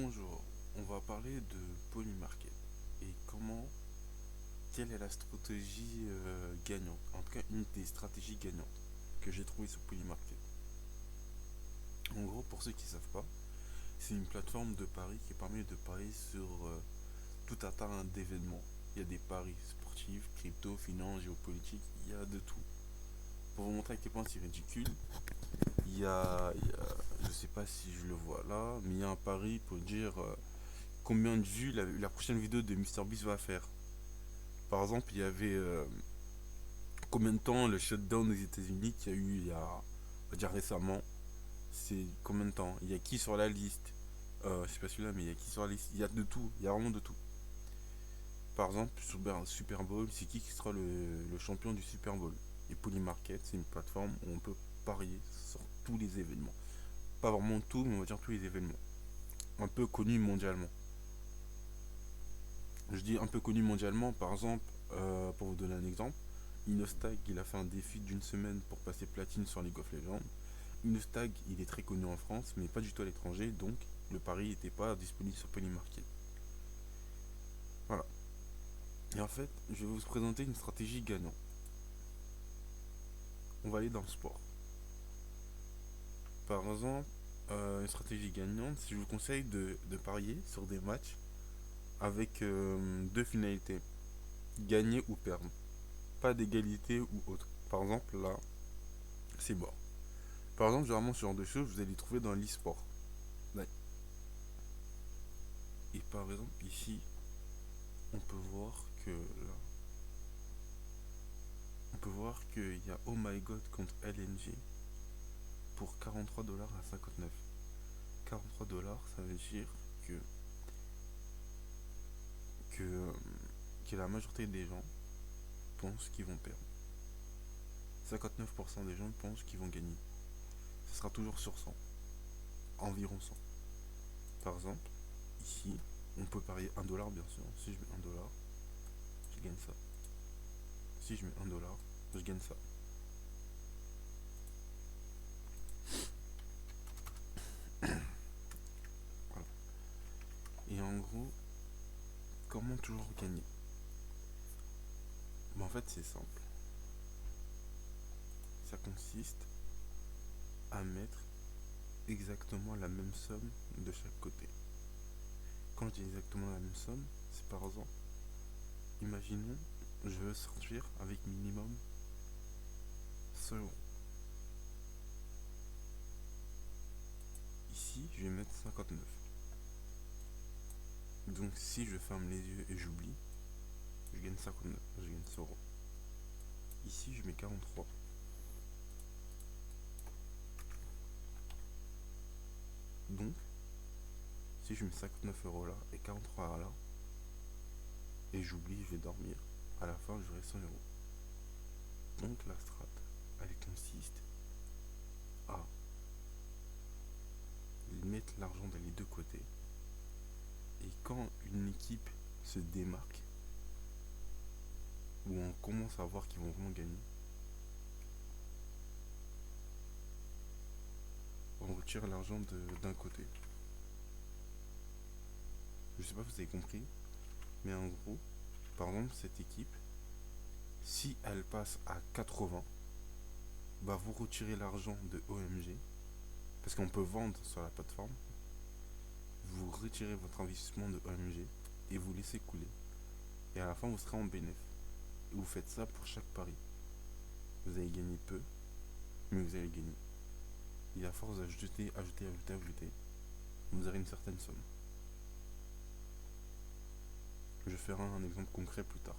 Bonjour, on va parler de Polymarket et quelle est la stratégie gagnante, en tout cas une des stratégies gagnantes que j'ai trouvées sur Polymarket. En gros, pour ceux qui ne savent pas, c'est une plateforme de paris qui permet de parier sur tout un tas d'événements. Il y a des paris sportifs, crypto, finance, géopolitique, il y a de tout. Pour vous montrer à quel point c'est ridicule, je sais pas si je le vois là, mais il y a un pari pour dire combien de vues la prochaine vidéo de MrBeast va faire. Par exemple, il y avait combien de temps le shutdown aux États-Unis qu'il y a eu on va dire récemment. C'est combien de temps? Il y a qui sur la liste? Je sais pas celui-là, mais il y a qui sur la liste? Il y a de tout, il y a vraiment de tout. Par exemple, Super Bowl, c'est qui sera le champion du Super Bowl? Et Polymarket, c'est une plateforme où on peut parier sur tous les événements. Pas vraiment tout, mais on va dire tous les événements. Un peu connus mondialement. Je dis un peu connu mondialement, par exemple, pour vous donner un exemple, Inostag, il a fait un défi d'une semaine pour passer platine sur League of Legends. Inostag, il est très connu en France, mais pas du tout à l'étranger, donc le pari n'était pas disponible sur Polymarket. Voilà. Et en fait, je vais vous présenter une stratégie gagnante. On va aller dans le sport. Par exemple, une stratégie gagnante, si je vous conseille de parier sur des matchs avec deux finalités, gagner ou perdre. Pas d'égalité ou autre. Par exemple, là, c'est mort. Par exemple, généralement, ce genre de choses, vous allez les trouver dans l'e-sport. Ouais. Et par exemple, ici, on peut voir que là, on peut voir qu'il y a Oh My God contre LNG pour 43 dollars à 59. 43 dollars, ça veut dire que, que, euh, que la majorité des gens pensent qu'ils vont perdre. 59% des gens pensent qu'ils vont gagner. Ce sera toujours sur 100. Environ 100. Par exemple, ici, on peut parier 1 dollar, bien sûr. Si je mets 1 dollar, je gagne ça. Si je mets 1 dollar, je gagne ça. Voilà. Et en gros, comment toujours gagner? En fait, c'est simple. Ça consiste à mettre exactement la même somme de chaque côté. Quand je dis exactement la même somme, c'est par exemple, imaginons, je veux sortir avec minimum 100 euros. Ici, je vais mettre 59. Donc si je ferme les yeux et j'oublie, je gagne 59, je gagne 100 euros. Ici, je mets 43. Donc, si je mets 59 euros là et 43 là, et j'oublie, je vais dormir, à la fin, j'aurai 100 euros. Donc la strat, elle consiste à mettre l'argent dans les deux côtés. Et quand une équipe se démarque, où on commence à voir qu'ils vont vraiment gagner, on retire l'argent d'un côté. Je sais pas si vous avez compris, mais en gros, par exemple, cette équipe, si elle passe à 80, bah vous retirez l'argent de OMG, parce qu'on peut vendre sur la plateforme, vous retirez votre investissement de OMG et vous laissez couler. Et à la fin, vous serez en bénéfice. Et vous faites ça pour chaque pari. Vous allez gagner peu, mais vous allez gagner. Et à force d'ajouter, ajouter, vous aurez une certaine somme. Je ferai un exemple concret plus tard.